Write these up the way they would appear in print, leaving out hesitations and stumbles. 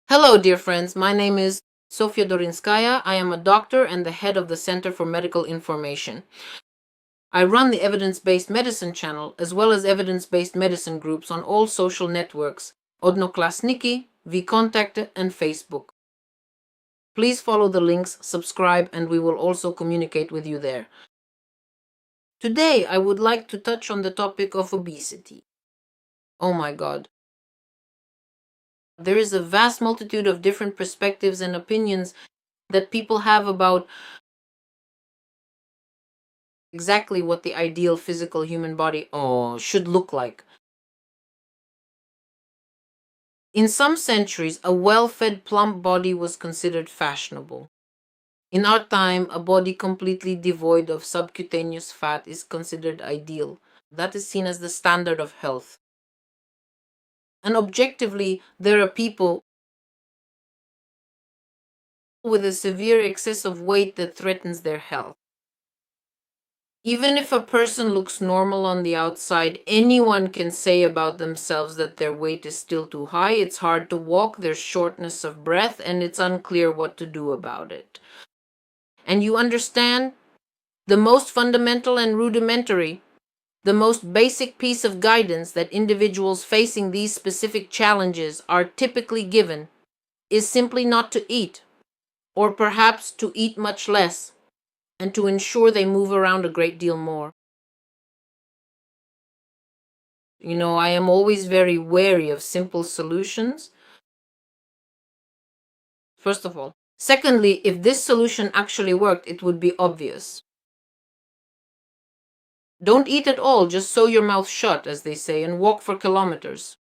Hello, dear friends. My name is Sofya Dorinskaya. I am a doctor and the head of the Center for Medical Information. I run the evidence-based medicine channel as well as evidence-based medicine groups on all social networks, Odnoklasniki, VKontakte, and Facebook. Please follow the links, subscribe, and we will also communicate with you there. Today, I would like to touch on the topic of obesity. Oh my God. There is a vast multitude of different perspectives and opinions that people have about exactly what the ideal physical human body should look like. In some centuries, a well-fed plump body was considered fashionable. In our time, a body completely devoid of subcutaneous fat is considered ideal. That is seen as the standard of health. And objectively, there are people with a severe excess of weight that threatens their health. Even if a person looks normal on the outside, anyone can say about themselves that their weight is still too high, it's hard to walk, there's shortness of breath, and it's unclear what to do about it. And you understand, the most fundamental and rudimentary, the most basic piece of guidance that individuals facing these specific challenges are typically given is simply not to eat, or perhaps to eat much less, and to ensure they move around a great deal more. I am always very wary of simple solutions, first of all. Secondly, if this solution actually worked, it would be obvious. Don't eat at all, just sew your mouth shut, as they say, and walk for kilometers.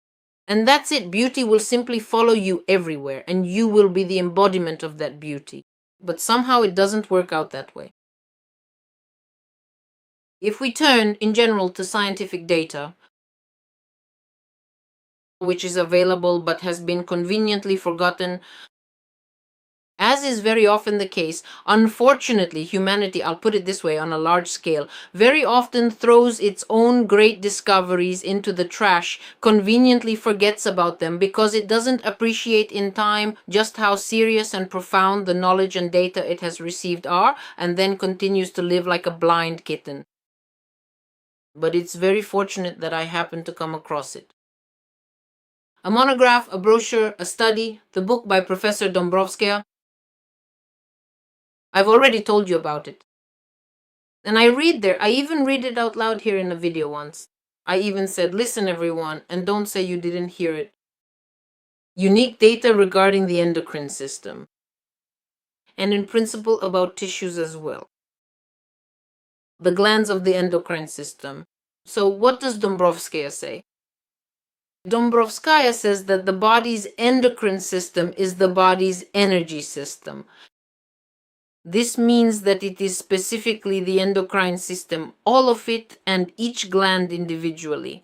And that's it. Beauty will simply follow you everywhere, and you will be the embodiment of that beauty. But somehow it doesn't work out that way. If we turn, in general, to scientific data, which is available but has been conveniently forgotten, as is very often the case, unfortunately, humanity, I'll put it this way on a large scale, very often throws its own great discoveries into the trash, conveniently forgets about them because it doesn't appreciate in time just how serious and profound the knowledge and data it has received are, and then continues to live like a blind kitten. But it's very fortunate that I happened to come across it. A monograph, a brochure, a study, the book by Professor Dombrovskaya. I've already told you about it. And I even read it out loud here in a video once. I even said, listen everyone, and don't say you didn't hear it. Unique data regarding the endocrine system. And in principle about tissues as well. The glands of the endocrine system. So what does Dombrovskaya say? Dombrovskaya says that the body's endocrine system is the body's energy system. This means that it is specifically the endocrine system, all of it and each gland individually.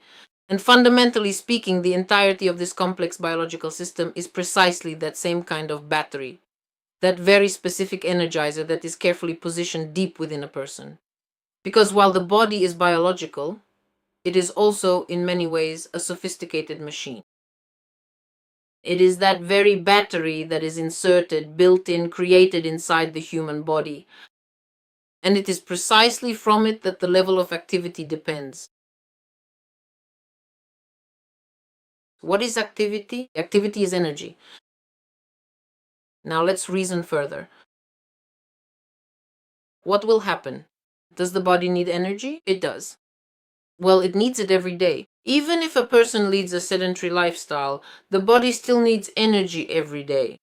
And fundamentally speaking, the entirety of this complex biological system is precisely that same kind of battery, that very specific energizer that is carefully positioned deep within a person. Because while the body is biological, it is also, in many ways, a sophisticated machine. It is that very battery that is inserted, built in, created inside the human body. And it is precisely from it that the level of activity depends. What is activity? Activity is energy. Now let's reason further. What will happen? Does the body need energy? It does. Well, it needs it every day. Even if a person leads a sedentary lifestyle, the body still needs energy every day.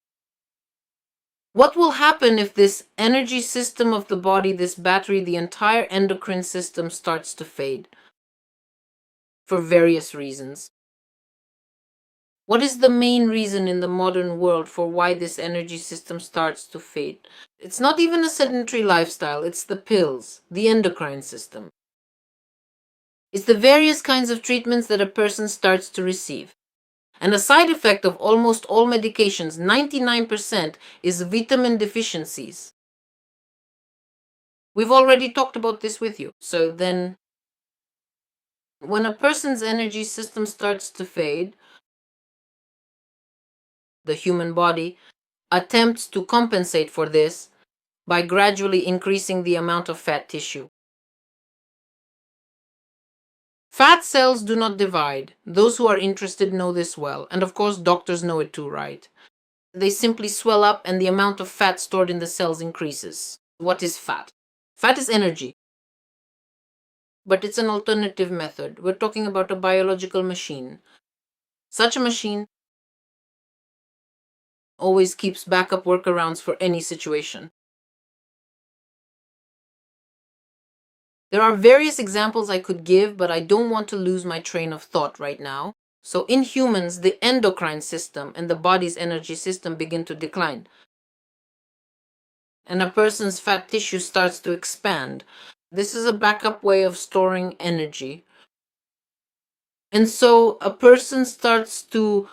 What will happen if this energy system of the body, this battery, the entire endocrine system starts to fade? For various reasons. What is the main reason in the modern world for why this energy system starts to fade? It's not even a sedentary lifestyle, it's the pills, the endocrine system. It's the various kinds of treatments that a person starts to receive. And a side effect of almost all medications, 99%, is vitamin deficiencies. We've already talked about this with you. So then, when a person's energy system starts to fade, the human body, attempts to compensate for this by gradually increasing the amount of fat tissue. Fat cells do not divide. Those who are interested know this well, and of course doctors know it too, right? They simply swell up and the amount of fat stored in the cells increases. What is fat? Fat is energy, but it's an alternative method. We're talking about a biological machine. Such a machine always keeps backup workarounds for any situation. There are various examples I could give, but I don't want to lose my train of thought right now. So in humans, the endocrine system and the body's energy system begin to decline. And a person's fat tissue starts to expand. This is a backup way of storing energy. And so a person starts to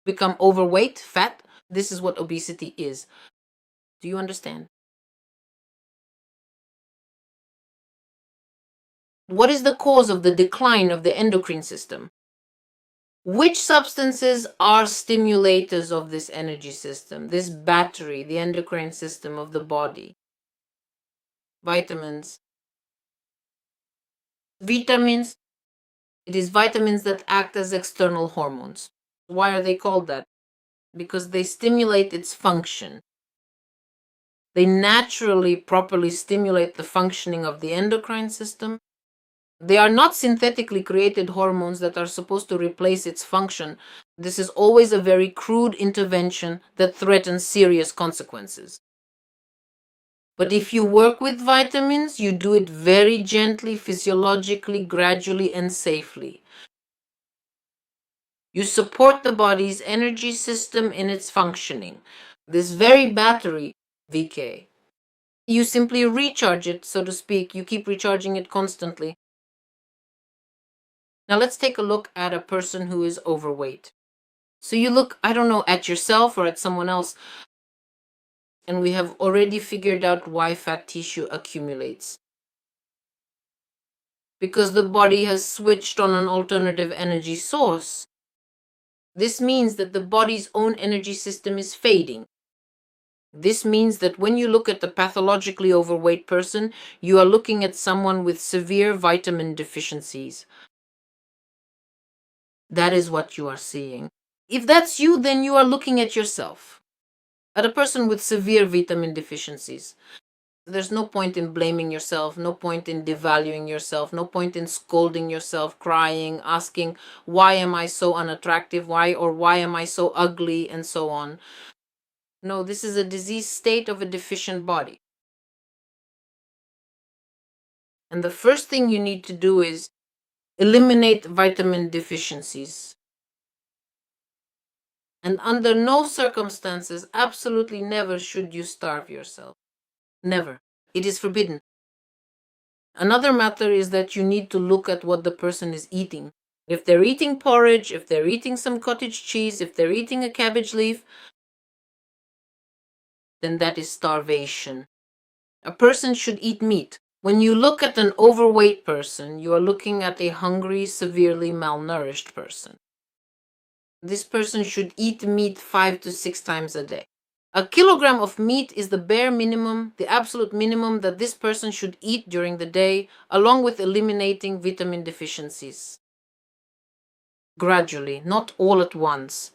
become overweight, fat. This is what obesity is. Do you understand? What is the cause of the decline of the endocrine system? Which substances are stimulators of this energy system, this battery, the endocrine system of the body? Vitamins. Vitamins, it is vitamins that act as external hormones. Why are they called that? Because they stimulate its function. They naturally, properly stimulate the functioning of the endocrine system. They are not synthetically created hormones that are supposed to replace its function. This is always a very crude intervention that threatens serious consequences. But if you work with vitamins, you do it very gently, physiologically, gradually, and safely. You support the body's energy system in its functioning. This very battery, VK, you simply recharge it, so to speak. You keep recharging it constantly. Now let's take a look at a person who is overweight. So you look, I don't know, at yourself or at someone else, and we have already figured out why fat tissue accumulates. Because the body has switched on an alternative energy source. This means that the body's own energy system is fading. This means that when you look at a pathologically overweight person, you are looking at someone with severe vitamin deficiencies. That is what you are seeing. If that's you, then you are looking at yourself, at a person with severe vitamin deficiencies. There's no point in blaming yourself, no point in devaluing yourself, no point in scolding yourself, crying, asking, why am I so unattractive? Why am I so ugly? And so on. No, this is a disease state of a deficient body. And the first thing you need to do is eliminate vitamin deficiencies. And under no circumstances, absolutely never, should you starve yourself. Never. It is forbidden. Another matter is that you need to look at what the person is eating. If they're eating porridge, if they're eating some cottage cheese, if they're eating a cabbage leaf, then that is starvation. A person should eat meat. When you look at an overweight person, you are looking at a hungry, severely malnourished person. This person should eat meat 5 to 6 times a day. A kilogram of meat is the bare minimum, the absolute minimum that this person should eat during the day, along with eliminating vitamin deficiencies. Gradually, not all at once.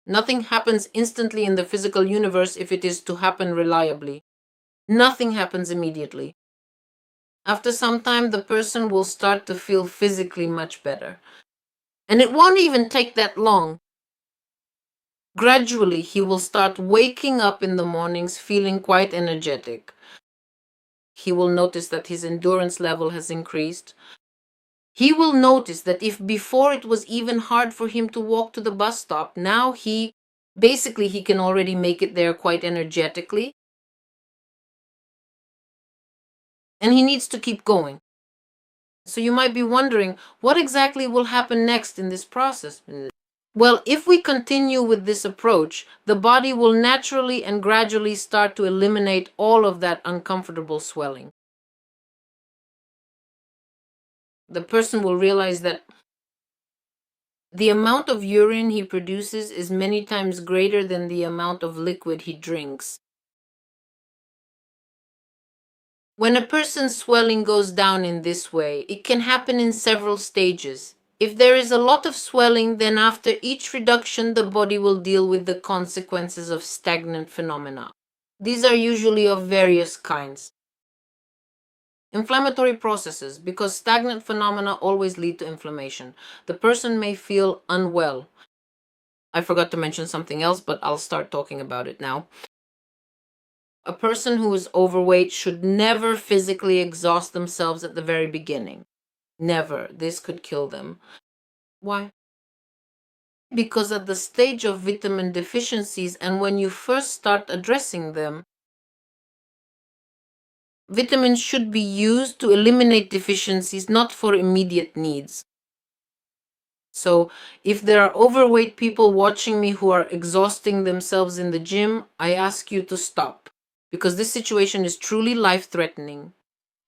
Nothing happens instantly in the physical universe if it is to happen reliably. Nothing happens immediately. After some time, the person will start to feel physically much better. And it won't even take that long. Gradually, he will start waking up in the mornings feeling quite energetic. He will notice that his endurance level has increased. He will notice that if before it was even hard for him to walk to the bus stop, now he can already make it there quite energetically. And he needs to keep going. So you might be wondering, what exactly will happen next in this process? Well, if we continue with this approach, the body will naturally and gradually start to eliminate all of that uncomfortable swelling. The person will realize that The amount of urine he produces is many times greater than the amount of liquid he drinks. When a person's swelling goes down in this way, it can happen in several stages. If there is a lot of swelling, then after each reduction, the body will deal with the consequences of stagnant phenomena. These are usually of various kinds. Inflammatory processes, because stagnant phenomena always lead to inflammation. The person may feel unwell. I forgot to mention something else, but I'll start talking about it now. A person who is overweight should never physically exhaust themselves at the very beginning. Never. This could kill them. Why? Because at the stage of vitamin deficiencies and when you first start addressing them, vitamins should be used to eliminate deficiencies, not for immediate needs. So, if there are overweight people watching me who are exhausting themselves in the gym, I ask you to stop. Because this situation is truly life-threatening.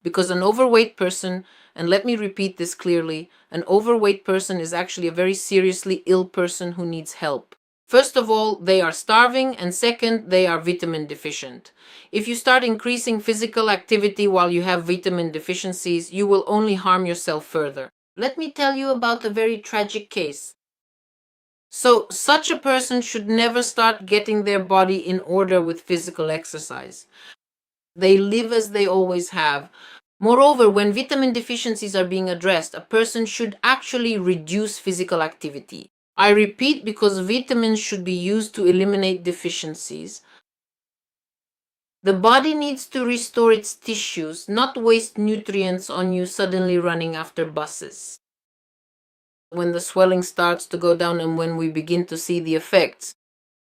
Because an overweight person, and let me repeat this clearly, an overweight person is actually a very seriously ill person who needs help. First of all, they are starving, and second, they are vitamin deficient. If you start increasing physical activity while you have vitamin deficiencies, you will only harm yourself further. Let me tell you about a very tragic case. So, such a person should never start getting their body in order with physical exercise. They live as they always have. Moreover, when vitamin deficiencies are being addressed, a person should actually reduce physical activity. I repeat, because vitamins should be used to eliminate deficiencies. The body needs to restore its tissues, not waste nutrients on you suddenly running after buses. When the swelling starts to go down and when we begin to see the effects,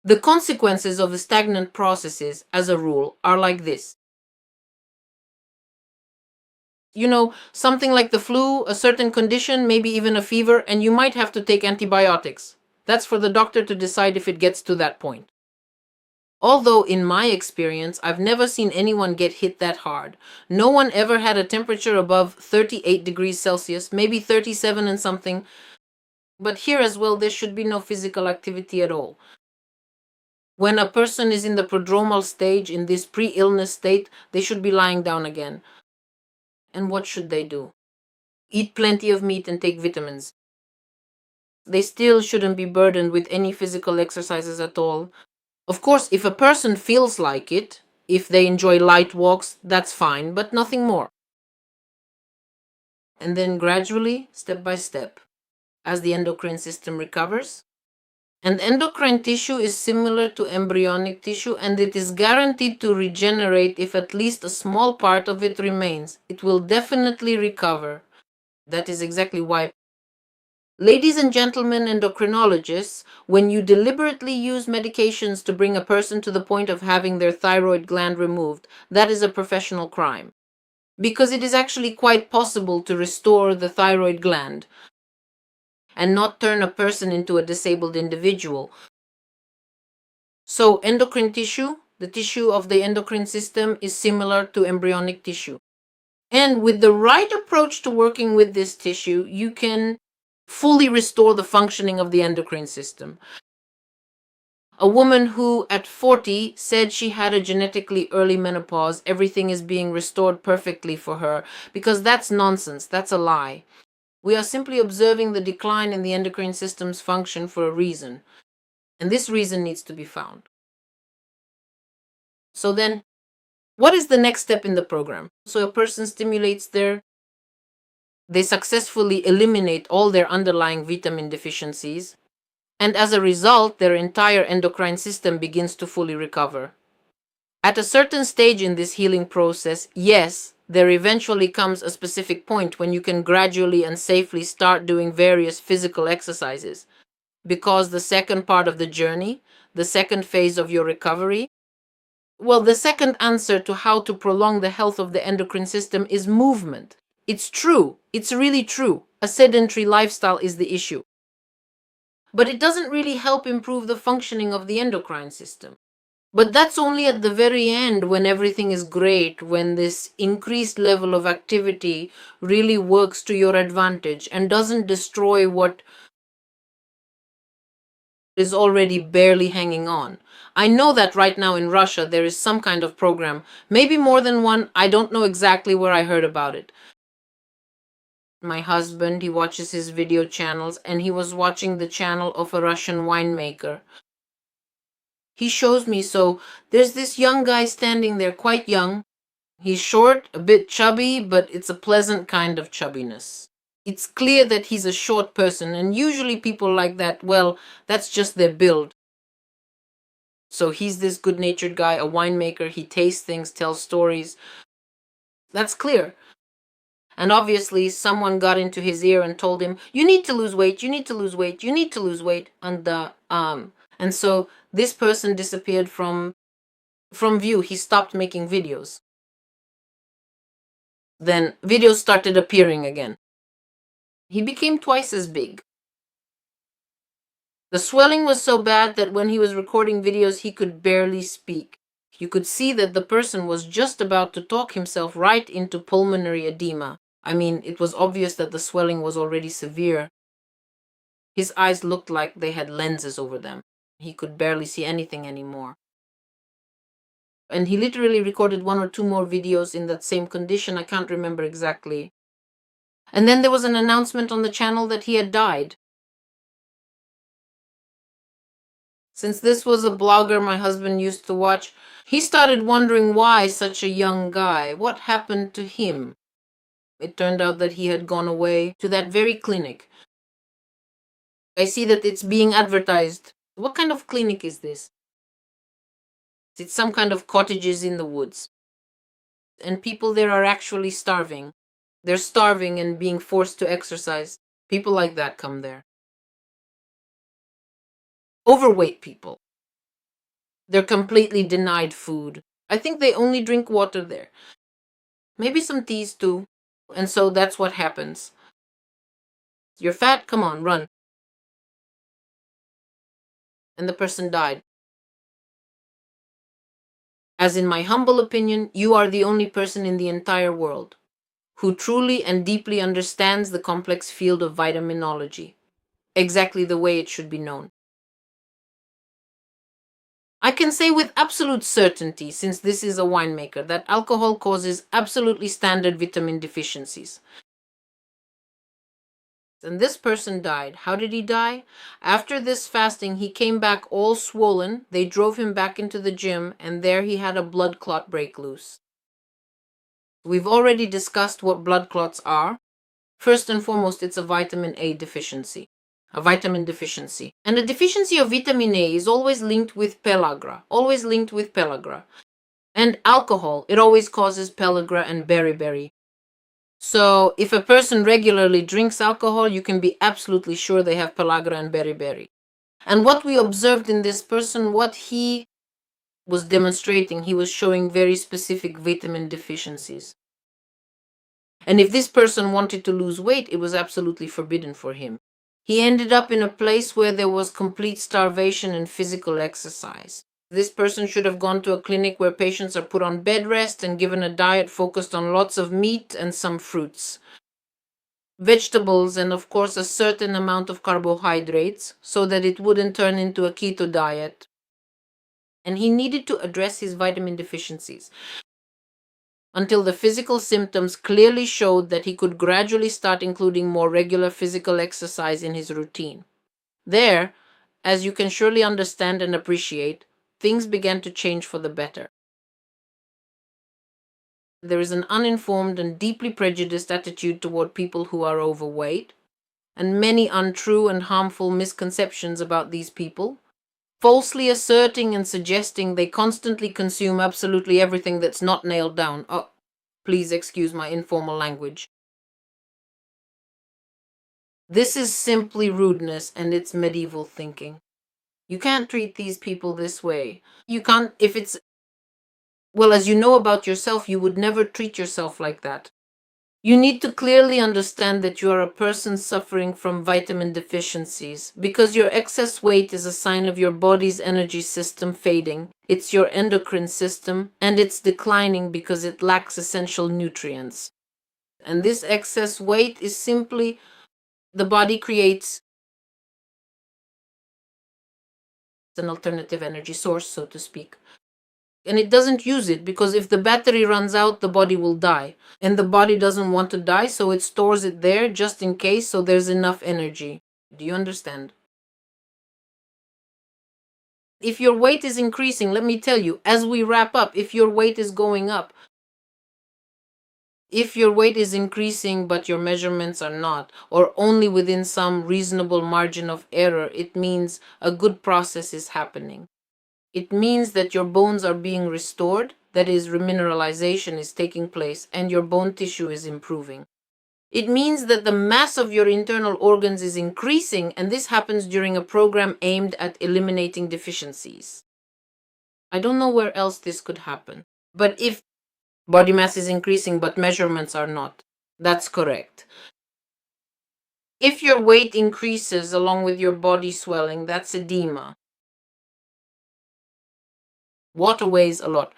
the consequences of the stagnant processes, as a rule, are like this. Something like the flu, a certain condition, maybe even a fever, and you might have to take antibiotics. That's for the doctor to decide if it gets to that point. Although, in my experience, I've never seen anyone get hit that hard. No one ever had a temperature above 38 degrees Celsius, maybe 37 and something. But here as well, there should be no physical activity at all. When a person is in the prodromal stage, in this pre-illness state, they should be lying down again. And what should they do? Eat plenty of meat and take vitamins. They still shouldn't be burdened with any physical exercises at all. Of course, if a person feels like it, if they enjoy light walks, that's fine, but nothing more. And then gradually, step by step, as the endocrine system recovers. And endocrine tissue is similar to embryonic tissue, and it is guaranteed to regenerate if at least a small part of it remains. It will definitely recover. That is exactly why, ladies and gentlemen endocrinologists, when you deliberately use medications to bring a person to the point of having their thyroid gland removed, that is a professional crime. Because it is actually quite possible to restore the thyroid gland and not turn a person into a disabled individual. So endocrine tissue, the tissue of the endocrine system, is similar to embryonic tissue. And with the right approach to working with this tissue, you can fully restore the functioning of the endocrine system. A woman who at 40 said she had a genetically early menopause, everything is being restored perfectly for her, because that's nonsense, that's a lie. We are simply observing the decline in the endocrine system's function for a reason, and this reason needs to be found. So then, what is the next step in the program? So a person stimulates they successfully eliminate all their underlying vitamin deficiencies, and as a result, their entire endocrine system begins to fully recover. At a certain stage in this healing process, yes, there eventually comes a specific point when you can gradually and safely start doing various physical exercises. Because the second part of the journey, the second phase of your recovery, well, the second answer to how to prolong the health of the endocrine system is movement. It's true. It's really true. A sedentary lifestyle is the issue. But it doesn't really help improve the functioning of the endocrine system. But that's only at the very end, when everything is great, when this increased level of activity really works to your advantage and doesn't destroy what is already barely hanging on. I know that right now in Russia there is some kind of program, maybe more than one. I don't know exactly where I heard about it. My husband, he watches his video channels, and he was watching the channel of a Russian winemaker. He shows me, so there's this young guy standing there, quite young. He's short, a bit chubby, but it's a pleasant kind of chubbiness. It's clear that he's a short person, and usually people like that, well, that's just their build. So he's this good-natured guy, a winemaker. He tastes things, tells stories. That's clear. And obviously someone got into his ear and told him, you need to lose weight, you need to lose weight, you need to lose weight. And so this person disappeared from view. He stopped making videos. Then videos started appearing again. He became twice as big. The swelling was so bad that when he was recording videos, he could barely speak. You could see that the person was just about to talk himself right into pulmonary edema. I mean, it was obvious that the swelling was already severe. His eyes looked like they had lenses over them. He could barely see anything anymore. And he literally recorded one or two more videos in that same condition. I can't remember exactly. And then there was an announcement on the channel that he had died. Since this was a blogger my husband used to watch, he started wondering why such a young guy. What happened to him? It turned out that he had gone away to that very clinic. I see that it's being advertised. What kind of clinic is this? It's some kind of cottages in the woods. And people there are actually starving. They're starving and being forced to exercise. People like that come there. Overweight people. They're completely denied food. I think they only drink water there. Maybe some teas too. And so that's what happens. You're fat, come on, run. And the person died. As in my humble opinion, you are the only person in the entire world who truly and deeply understands the complex field of vitaminology, exactly the way it should be known. I can say with absolute certainty, since this is a winemaker, that alcohol causes absolutely standard vitamin deficiencies. And this person died. How did he die? After this fasting, he came back all swollen. They drove him back into the gym, and there he had a blood clot break loose. We've already discussed what blood clots are. First and foremost, it's a vitamin A deficiency. A vitamin deficiency. And a deficiency of vitamin A is always linked with pellagra. Always linked with pellagra. And alcohol, it always causes pellagra and beriberi. So if a person regularly drinks alcohol, you can be absolutely sure they have pellagra and beriberi. And what we observed in this person, what he was demonstrating, he was showing very specific vitamin deficiencies. And if this person wanted to lose weight, it was absolutely forbidden for him. He ended up in a place where there was complete starvation and physical exercise. This person should have gone to a clinic where patients are put on bed rest and given a diet focused on lots of meat and some fruits, vegetables, and of course a certain amount of carbohydrates so that it wouldn't turn into a keto diet. And he needed to address his vitamin deficiencies until the physical symptoms clearly showed that he could gradually start including more regular physical exercise in his routine. There, as you can surely understand and appreciate, things began to change for the better. There is an uninformed and deeply prejudiced attitude toward people who are overweight, and many untrue and harmful misconceptions about these people, falsely asserting and suggesting they constantly consume absolutely everything that's not nailed down. Oh, please excuse my informal language. This is simply rudeness, and it's medieval thinking. You can't treat these people this way. You can't, if it's, well, as you know about yourself, you would never treat yourself like that. You need to clearly understand that you are a person suffering from vitamin deficiencies because your excess weight is a sign of your body's energy system fading. It's your endocrine system, and it's declining because it lacks essential nutrients. And this excess weight is simply the body creates an alternative energy source, so to speak. And it doesn't use it because if the battery runs out, the body will die. And the body doesn't want to die, so it stores it there just in case, so there's enough energy. Do you understand? If your weight is increasing, let me tell you, as we wrap up, if your weight is going up, if your weight is increasing but your measurements are not, or only within some reasonable margin of error, it means a good process is happening. It means that your bones are being restored, that is, remineralization is taking place, and your bone tissue is improving. It means that the mass of your internal organs is increasing, and this happens during a program aimed at eliminating deficiencies. I don't know where else this could happen. But if body mass is increasing but measurements are not, that's correct. If your weight increases along with your body swelling, that's edema. Water weighs a lot.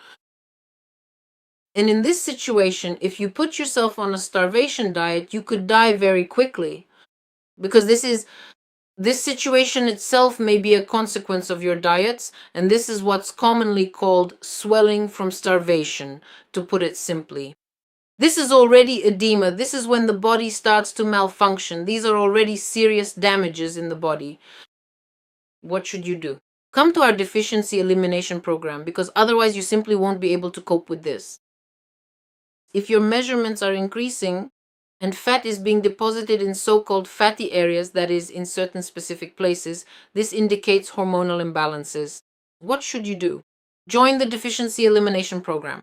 And in this situation, if you put yourself on a starvation diet, you could die very quickly. Because this situation itself may be a consequence of your diets, and this is what's commonly called swelling from starvation, to put it simply. This is already edema. This is when the body starts to malfunction. These are already serious damages in the body. What should you do? Come to our deficiency elimination program, because otherwise you simply won't be able to cope with this. If your measurements are increasing and fat is being deposited in so-called fatty areas, that is, in certain specific places, this indicates hormonal imbalances. What should you do? Join the deficiency elimination program.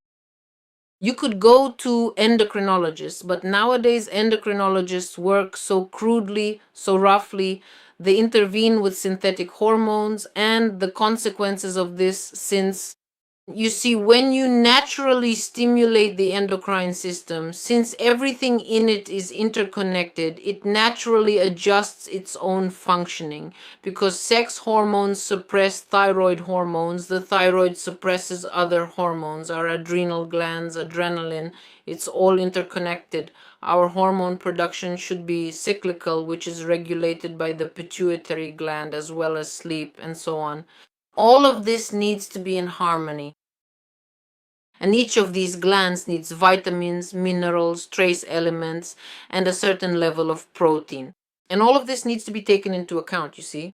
You could go to endocrinologists, but nowadays endocrinologists work so crudely, so roughly. They intervene with synthetic hormones, and the consequences of this, since you see, when you naturally stimulate the endocrine system, since everything in it is interconnected, it naturally adjusts its own functioning. Because sex hormones suppress thyroid hormones, the thyroid suppresses other hormones, our adrenal glands, adrenaline, it's all interconnected. Our hormone production should be cyclical, which is regulated by the pituitary gland as well as sleep and so on. All of this needs to be in harmony. And each of these glands needs vitamins, minerals, trace elements, and a certain level of protein. And all of this needs to be taken into account, you see.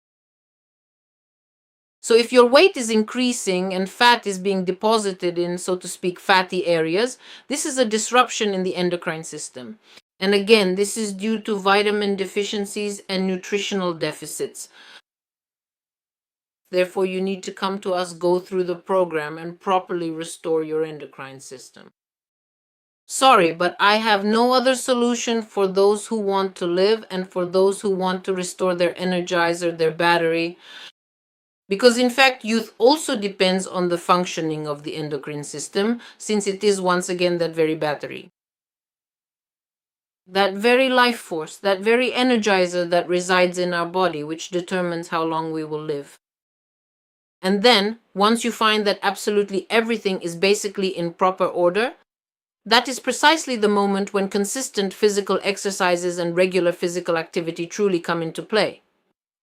So if your weight is increasing and fat is being deposited in, so to speak, fatty areas, this is a disruption in the endocrine system. And again, this is due to vitamin deficiencies and nutritional deficits. Therefore, you need to come to us, go through the program, and properly restore your endocrine system. Sorry, but I have no other solution for those who want to live and for those who want to restore their energizer, their battery. Because in fact, youth also depends on the functioning of the endocrine system, since it is once again that very battery. That very life force, that very energizer that resides in our body, which determines how long we will live. And then, once you find that absolutely everything is basically in proper order, that is precisely the moment when consistent physical exercises and regular physical activity truly come into play,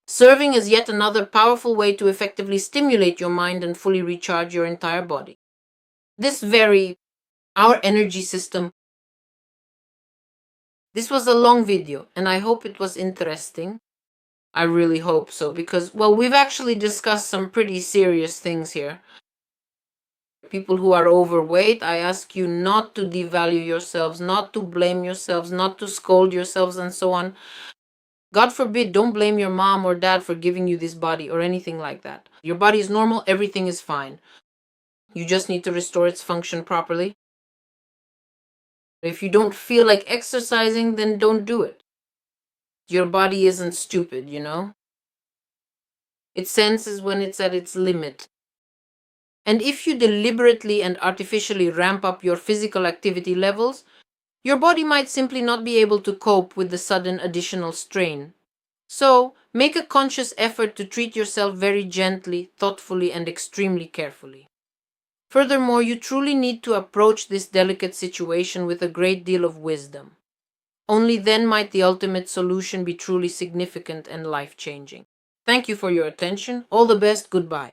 serving as yet another powerful way to effectively stimulate your mind and fully recharge your entire body. Our energy system. This was a long video, and I hope it was interesting. I really hope so, because, well, we've actually discussed some pretty serious things here. People who are overweight, I ask you not to devalue yourselves, not to blame yourselves, not to scold yourselves, and so on. God forbid, don't blame your mom or dad for giving you this body or anything like that. Your body is normal, everything is fine. You just need to restore its function properly. If you don't feel like exercising, then don't do it. Your body isn't stupid, you know? It senses when it's at its limit. And if you deliberately and artificially ramp up your physical activity levels, your body might simply not be able to cope with the sudden additional strain. So, make a conscious effort to treat yourself very gently, thoughtfully, and extremely carefully. Furthermore, you truly need to approach this delicate situation with a great deal of wisdom. Only then might the ultimate solution be truly significant and life-changing. Thank you for your attention. All the best. Goodbye.